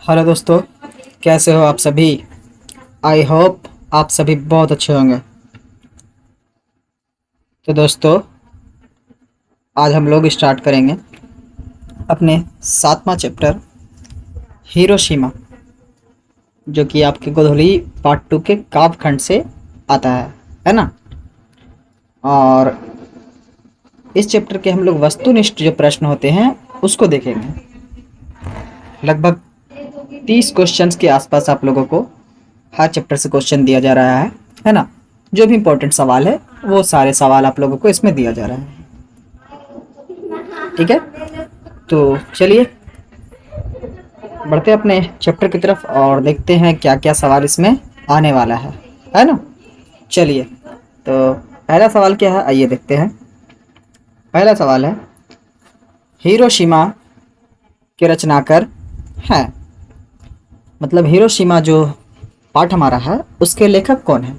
Hello दोस्तों, कैसे हो आप सभी। आई होप आप सभी बहुत अच्छे होंगे। तो दोस्तों, आज हम लोग स्टार्ट करेंगे अपने 7वां चैप्टर हिरोशिमा, जो कि आपके गोधुली पार्ट 2 के काव्यखंड से आता है ना। और इस चैप्टर के हम लोग वस्तुनिष्ठ जो प्रश्न होते हैं उसको देखेंगे। लगभग 30 क्वेश्चंस के आसपास आप लोगों को हर चैप्टर से क्वेश्चन दिया जा रहा है ना। जो भी इम्पोर्टेंट सवाल है वो सारे सवाल आप लोगों को इसमें दिया जा रहा है। ठीक है, तो चलिए बढ़ते हैं अपने चैप्टर की तरफ और देखते हैं क्या क्या सवाल इसमें आने वाला है ना। चलिए, तो पहला सवाल क्या है, आइए देखते हैं। पहला सवाल है, हिरोशिमा के रचनाकार हैं, मतलब हिरोशिमा जो पाठ हमारा है उसके लेखक कौन है।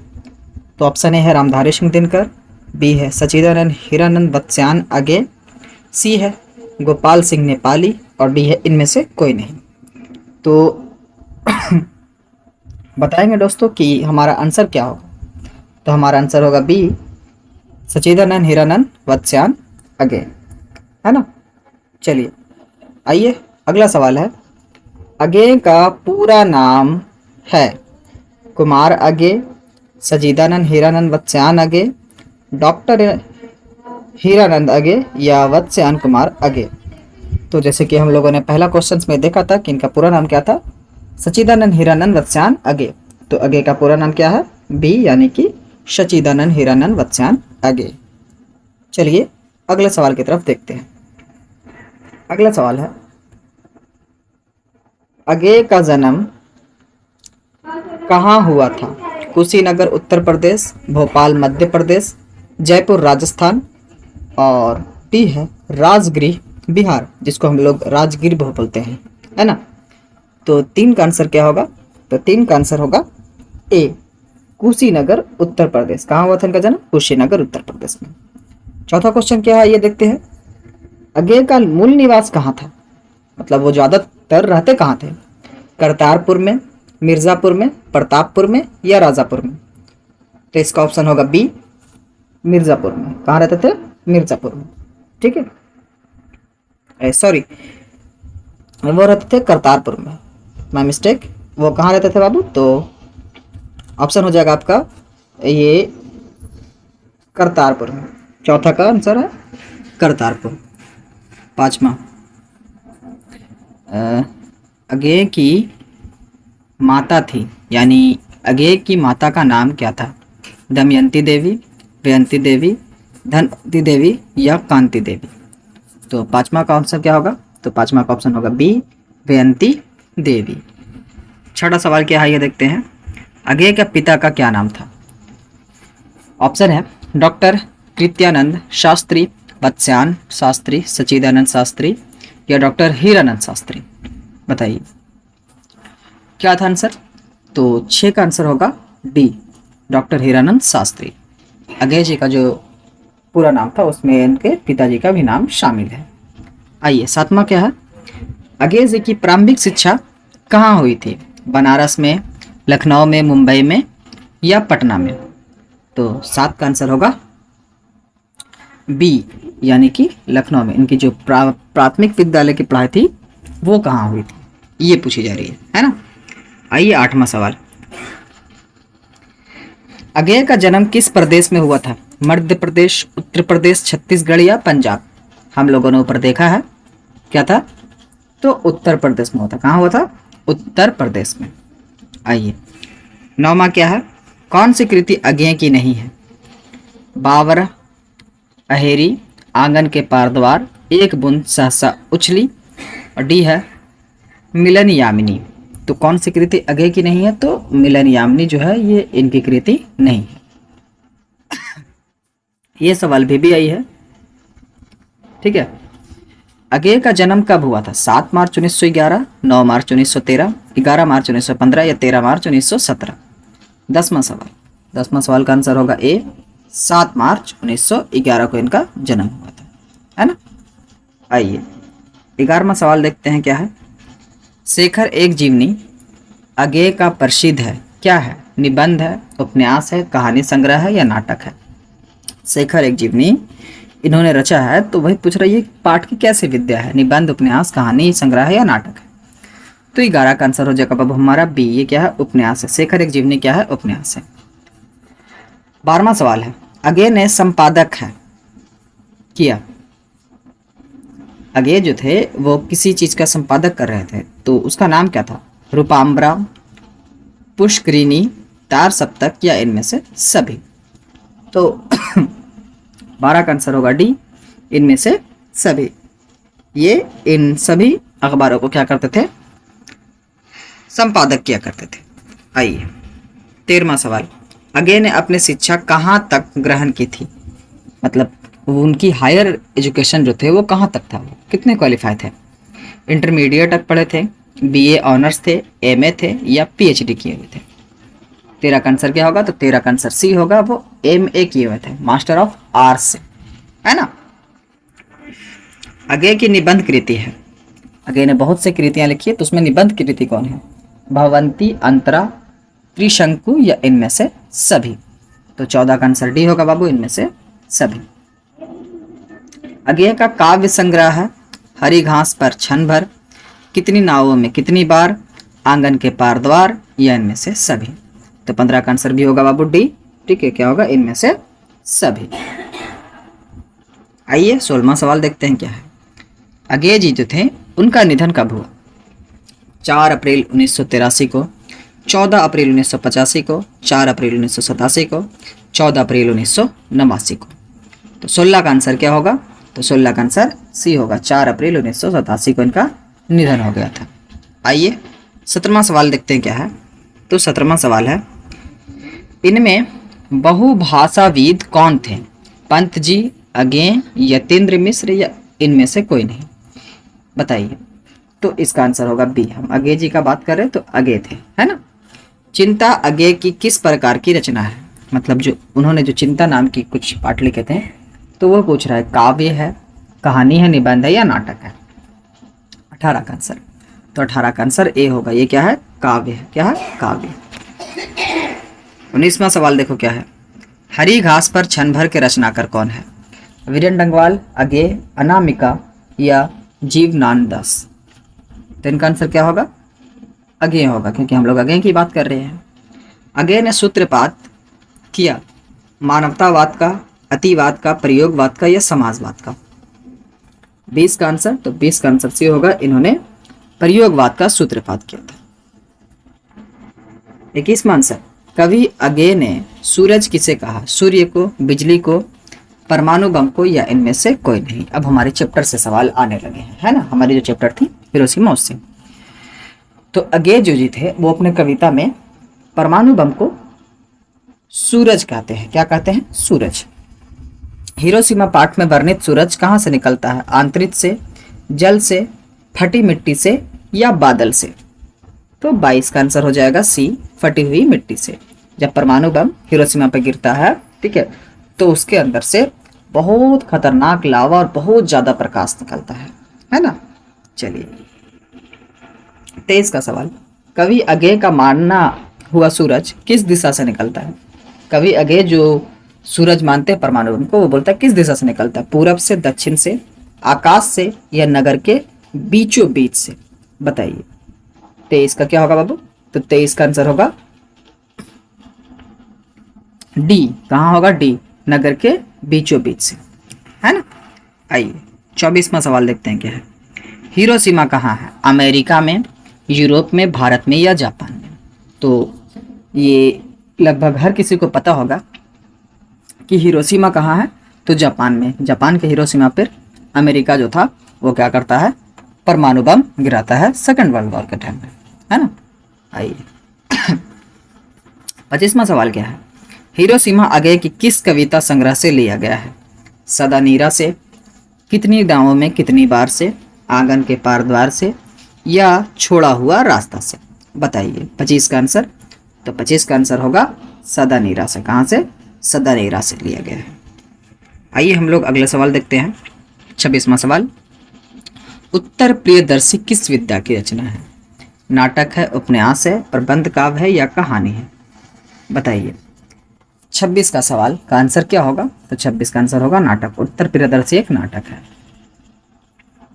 तो ऑप्शन ए है रामधारी सिंह दिनकर, बी है सच्चिदानंद हीरानंद बच्चान आगे, सी है गोपाल सिंह नेपाली और डी है इनमें से कोई नहीं। तो बताएंगे दोस्तों कि हमारा आंसर क्या होगा। तो हमारा आंसर होगा बी, सच्चिदानंद हीरानंद बच्चान आगे, है ना। चलिए आइए, अगला सवाल है, आगे का पूरा नाम है कुमार आगे, सच्चिदानंद हीरानंद बच्चान आगे, डॉक्टर हीरानंद आगे या वत्स्यान कुमार आगे। तो जैसे कि हम लोगों ने पहला क्वेश्चन में देखा था कि इनका पूरा नाम क्या था, सच्चिदानंद हीरानंद वत्स्यान आगे। तो आगे का पूरा नाम क्या है, बी, यानी कि सच्चिदानंद हीरानंद वत्स्यान आगे। चलिए अगले सवाल की तरफ देखते हैं। अगला सवाल है, आगे का जन्म कहाँ हुआ था। कुशीनगर उत्तर प्रदेश, भोपाल मध्य प्रदेश, जयपुर राजस्थान और डी है राजगृह बिहार, जिसको हम लोग राजगीर बोलते हैं, है ना। तो तीन का आंसर क्या होगा, तो तीन का आंसर होगा ए, कुशीनगर उत्तर प्रदेश। कहाँ हुआ था इनका जन्म, कुशीनगर उत्तर प्रदेश में। चौथा क्वेश्चन क्या है ये देखते हैं, आगे का मूल निवास कहाँ था, मतलब वो ज्यादातर रहते कहाँ थे, करतारपुर में, मिर्जापुर में, प्रतापपुर में या राजापुर में। तो इसका ऑप्शन होगा बी, मिर्जापुर में। कहाँ रहते थे, मिर्जापुर में। ठीक है, सॉरी वो रहते थे करतारपुर में, माय मिस्टेक। वो कहाँ रहते थे बाबू, तो ऑप्शन हो जाएगा आपका ये करतारपुर में। चौथा का आंसर है करतारपुर। पांचवा, आगे की माता थी, यानी आगे की माता का नाम क्या था, दमयंती देवी, व्यंती देवी, धनवती देवी या कांति देवी। तो पांचवा का ऑप्शन क्या होगा, तो पांचवा का ऑप्शन होगा बी, व्यंती देवी। छठा सवाल क्या है ये देखते हैं, आगे के पिता का क्या नाम था। ऑप्शन है डॉक्टर कृत्यानंद शास्त्री, वत्स्यान शास्त्री, सच्चिदानंद शास्त्री या डॉक्टर हीरानंद शास्त्री। बताइए क्या था आंसर। तो 6 का आंसर होगा डी, डॉक्टर हीरानंद शास्त्री। आगे जी का जो पूरा नाम था उसमें इनके पिताजी का भी नाम शामिल है। आइए सातवां क्या है, आगे जी की प्रारंभिक शिक्षा कहाँ हुई थी, बनारस में, लखनऊ में, मुंबई में या पटना में। तो 7 का आंसर होगा बी, यानी कि लखनऊ में। इनकी जो प्राथमिक विद्यालय की पढ़ाई थी वो कहाँ हुई थी, ये पूछी जा रही है ना। आइए 8वां सवाल, आगे का जन्म किस प्रदेश में हुआ था, मध्य प्रदेश, उत्तर प्रदेश, छत्तीसगढ़ या पंजाब। हम लोगों ने ऊपर देखा है क्या था, तो उत्तर प्रदेश में हुआ था। कहाँ हुआ था, उत्तर प्रदेश में। आइए 9वां क्या है, कौन सी कृति आगे की नहीं है, बावर, अहेरी, आंगन के पार द्वार, एक बूंद सहसा उछली और डी है मिलन यामिनी। तो कौन सी कृति आगे की नहीं है, तो मिलन यामिनी जो है ये इनकी कृति नहीं है। ये सवाल भी आई है, ठीक है। आगे का जन्म कब हुआ था, 7 मार्च 1911, 9 मार्च 1913, 11 मार्च 1915 या 13 मार्च 1917। 10वां सवाल, 10वां सवाल का आंसर होगा ए, 7 मार्च 1911 को इनका जन्म हुआ था, है ना। आइए 11वां सवाल देखते हैं क्या है, शेखर एक जीवनी अज्ञेय का प्रसिद्ध है, क्या है? निबंध है, उपन्यास है, कहानी संग्रह है या नाटक है? शेखर एक जीवनी इन्होंने रचा है, तो वही पूछ रही है पाठ की कैसी विद्या है, निबंध, उपन्यास, कहानी संग्रह है या नाटक है? तो 11 का आंसर हो जाएगा बाबू हमारा बी, ये क्या है? उपन्यास है। शेखर एक जीवनी क्या है? उपन्यास है। 12वां सवाल है, अज्ञेय ने संपादक है किया। अज्ञेय जो थे वो किसी चीज का संपादक कर रहे थे, तो उसका नाम क्या था? रूपाम्बरा, पुष्करिणी, तार सप्तक या इनमें से सभी? तो 12 का आंसर होगा डी, इनमें से सभी। ये इन सभी अखबारों को क्या करते थे? संपादक किया करते थे। आइए 13वां सवाल, अज्ञेय ने अपनी शिक्षा कहाँ तक ग्रहण की थी? मतलब उनकी हायर एजुकेशन जो थे वो कहाँ तक था, वो कितने क्वालिफाई थे? इंटरमीडिएट तक पढ़े थे, बीए ऑनर्स थे, एमए थे या पीएचडी किए हुए थे? 13 का आंसर क्या होगा? तो 13 का आंसर सी होगा, वो एमए किए हुए थे, मास्टर ऑफ आर्ट्स से, है ना। अज्ञेय की निबंध कृति है, अज्ञेय ने बहुत से कृतियां लिखी है, तो उसमें निबंध कृति कौन है? भवंती, अंतरा, त्रिशंकु या इनमें से सभी? तो 14 का आंसर डी होगा बाबू, इनमें से सभी। अज्ञेय का काव्य संग्रह है हरी घास पर क्षण भर, कितनी नावों में कितनी बार, आंगन के पार द्वार या इनमें से सभी? तो 15 का आंसर भी होगा बाबू डी, ठीक है, क्या होगा? इनमें से सभी। आइए 16वां सवाल देखते हैं क्या है। अज्ञेय जी जो थे उनका निधन कब हुआ? 4 अप्रैल 1983 को, 14 अप्रैल 1985 को, 4 अप्रैल 1987 को, 14 अप्रैल 1989 को? तो 16 का आंसर क्या होगा? तो 16 का आंसर सी होगा, 4 अप्रैल 1987 को इनका निधन हो गया था। आइए 17वां सवाल देखते हैं क्या है। तो 17वां सवाल है, इनमें बहुभाषाविद कौन थे? पंत जी, अज्ञेय, यतीन्द्र मिश्र या इनमें से कोई नहीं? बताइए। तो इसका आंसर होगा बी, हम अज्ञेय जी का बात कर रहे हैं तो अज्ञेय थे, है ना। चिंता अज्ञेय की किस प्रकार की रचना है? मतलब जो उन्होंने जो चिंता नाम की कुछ पाठ लिखे थे, तो वो पूछ रहा है काव्य है, कहानी है, निबंध है या नाटक है? 18 का आंसर, तो 18 का आंसर ए होगा, ये क्या है? काव्य है। क्या है? काव्य। 19वां सवाल देखो क्या है, हरी घास पर क्षण भर के रचनाकार कौन है? वीरेन डंगवाल, अज्ञेय, अनामिका या जीवनानंद दास? तो इनका आंसर क्या होगा? अज्ञेय होगा, क्योंकि हम लोग अज्ञेय की बात कर रहे हैं। अज्ञेय ने सूत्रपात किया मानवतावाद का, अतिवाद का, प्रयोगवाद का या समाजवाद का? 20 का आंसर, तो 20 का आंसर सी होगा, इन्होंने प्रयोगवाद का सूत्रपात किया था। 21वां आंसर, कवि अज्ञेय ने सूरज किसे कहा? सूर्य को, बिजली को, परमाणु बम को या इनमें से कोई नहीं? अब हमारे चैप्टर से सवाल आने लगे हैं, है ना। हमारी जो चैप्टर थी हिरोशिमा उससे। तो अज्ञेय जो जी थे वो अपने कविता में परमाणु बम को सूरज कहते हैं। क्या कहते हैं? सूरज। हिरोशिमा पाठ में वर्णित सूरज कहाँ से निकलता है? आंतरिक से, जल से, फटी मिट्टी से या बादल से? तो 22 का आंसर हो जाएगा सी, फटी हुई मिट्टी से। जब परमाणु बम हिरोशिमा पर गिरता है, ठीक है, तो उसके अंदर से बहुत खतरनाक लावा और बहुत ज्यादा प्रकाश निकलता है ना। चलिए 23 का सवाल, कवि अज्ञेय का मानना हुआ सूरज किस दिशा से निकलता है? कवि अज्ञेय जो सूरज मानते हैं परमाणु बम को, वो बोलता है किस दिशा से निकलता है? पूरब से, दक्षिण से, आकाश से या नगर के बीचों बीच से? बताइए। 23 का क्या होगा बाबू? तो 23 का आंसर होगा डी। कहाँ होगा? डी, नगर के बीचों बीच से, है ना। आइए 24वां सवाल देखते हैं क्या है। हिरोशिमा कहाँ है? अमेरिका में, यूरोप में, भारत में या जापान में? तो ये लगभग हर किसी को पता होगा कि हिरोशिमा कहाँ है, तो जापान में। जापान के हिरोशिमा पर अमेरिका जो था वो क्या करता है? परमाणु बम गिराता है सेकेंड वर्ल्ड वॉर के टाइम में, है ना। आइए 25वां सवाल क्या है। हिरोशिमा अज्ञेय की किस कविता संग्रह से लिया गया है? सदा नीरा से, कितनी दावों में कितनी बार से, आंगन के पार द्वार से या छोड़ा हुआ रास्ता से? बताइए। 25 का आंसर, तो 25 का आंसर होगा सदा नीरा से। कहाँ से? सदा नीरा से लिया गया है। आइए हम लोग अगले सवाल देखते हैं। 26वां सवाल, उत्तर प्रियदर्शी किस विद्या की रचना है? नाटक है, उपन्यास है, प्रबंध काव्य है या कहानी है? बताइए। 26 का सवाल का आंसर क्या होगा? तो 26 का आंसर होगा नाटक। उत्तर प्रियदर्शी एक नाटक है।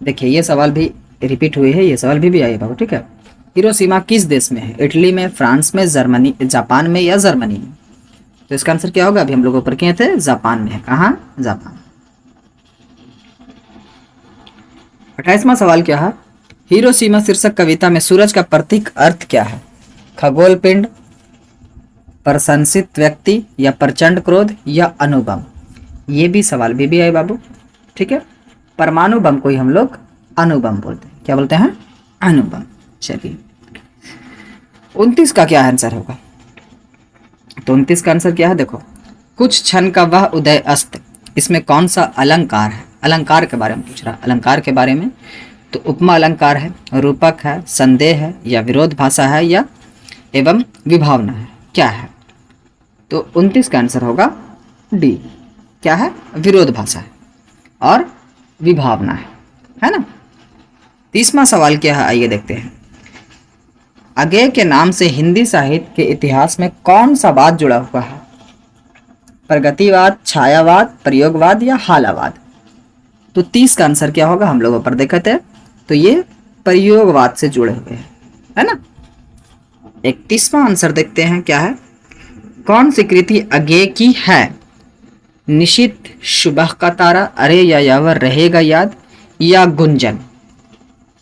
देखिए ये सवाल भी रिपीट हुई है, ये सवाल भी आए बाबू, ठीक है। हिरोशिमा किस देश में है? इटली में, फ्रांस में, जर्मनी, जापान में या जर्मनी में? तो इसका आंसर क्या होगा? अभी हम लोग ऊपर किए थे, जापान में है। कहाँ? जापान। 28वां सवाल क्या है? हिरोशिमा शीर्षक कविता में सूरज का प्रतीक अर्थ क्या है? खगोल पिंड, प्रशंसित व्यक्ति या प्रचंड क्रोध या अणुबम? ये भी सवाल भी आए बाबू, ठीक है। परमाणु बम को ही हम लोग अणुबम बोलते हैं। क्या बोलते हैं? अणुबम। चलिए 29 का क्या आंसर होगा? तो 29 का आंसर क्या है? देखो, कुछ क्षण का वह उदय अस्त, इसमें कौन सा अलंकार है? अलंकार के बारे में पूछ रहा है, अलंकार के बारे में। तो उपमा अलंकार है, रूपक है, संदेह है या विरोध भाषा है या एवं विभावना है? क्या है? तो 29 का आंसर होगा डी। क्या है? विरोध भाषा है और विभावना है ना। 30वां सवाल क्या है? आइए देखते हैं। अगेय के नाम से हिंदी साहित्य के इतिहास में कौन सा वाद जुड़ा हुआ है? प्रगतिवाद, छायावाद, प्रयोगवाद या हालावाद? तो 30 का आंसर क्या होगा? हम लोग ऊपर देखे थे, तो ये प्रयोगवाद से जुड़े हुए हैं, है ना। 31वां आंसर देखते हैं क्या है। कौन सी कृति अगेय की है? निशित, सुबह का तारा, अरे या यावर, रहेगा याद या गुंजन?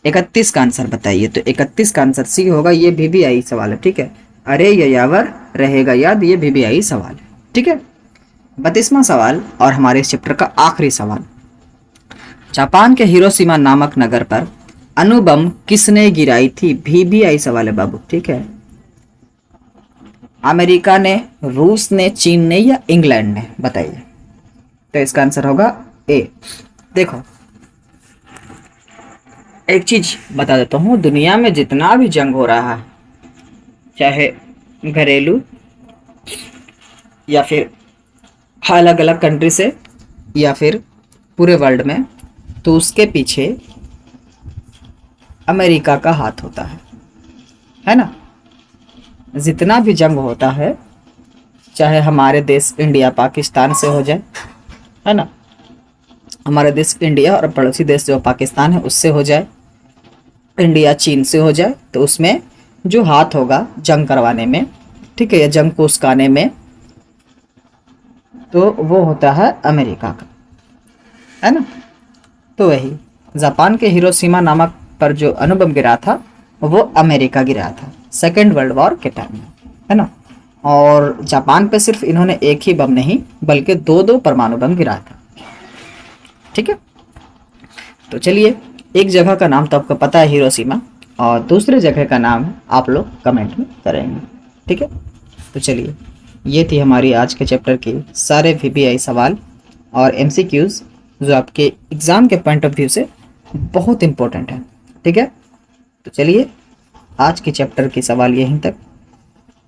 31 का आंसर बताइए। तो 31 का आंसर सी होगा। ये भी आई सवाल है, ठीक है। अरे या यावर, रहेगा याद, ये भी आई सवाल है, ठीक है। 32वां सवाल और हमारे इस चैप्टर का आखिरी सवाल। जापान के हिरोशिमा नामक नगर पर अणुबम किसने गिराई थी? भी आई सवाल है बाबू, ठीक है। अमेरिका ने, रूस ने, चीन ने या इंग्लैंड ने? बताइए। तो इसका आंसर होगा ए। देखो एक चीज बता देता हूँ, दुनिया में जितना भी जंग हो रहा है, चाहे घरेलू या फिर अलग अलग कंट्री से या फिर पूरे वर्ल्ड में, तो उसके पीछे अमेरिका का हाथ होता है ना। जितना भी जंग होता है, चाहे हमारे देश इंडिया पाकिस्तान से हो जाए, है ना, हमारे देश इंडिया और पड़ोसी देश जो पाकिस्तान है उससे हो जाए, इंडिया चीन से हो जाए, तो उसमें जो हाथ होगा जंग करवाने में, ठीक है, या जंग को उस्काने में, तो वो होता है अमेरिका का, है ना। तो वही जापान के हिरोशिमा नामक पर जो अणुबम गिरा था वो अमेरिका गिरा था सेकेंड वर्ल्ड वॉर के टाइम में, है ना। और जापान पे सिर्फ इन्होंने एक ही बम नहीं बल्कि दो परमाणु बम गिराया था, ठीक है। तो चलिए, एक जगह का नाम तो आपको पता है हिरोशिमा, और दूसरे जगह का नाम आप लोग कमेंट में करेंगे, ठीक है। तो चलिए, ये थी हमारी आज के चैप्टर की सारे VBI सवाल और MCQs जो आपके एग्ज़ाम के पॉइंट ऑफ व्यू से बहुत इंपॉर्टेंट है, ठीक है। तो चलिए, आज के चैप्टर के सवाल यहीं तक,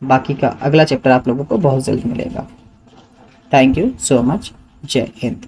बाकी का अगला चैप्टर आप लोगों को बहुत जल्द मिलेगा। Thank you so much. जय हिंद।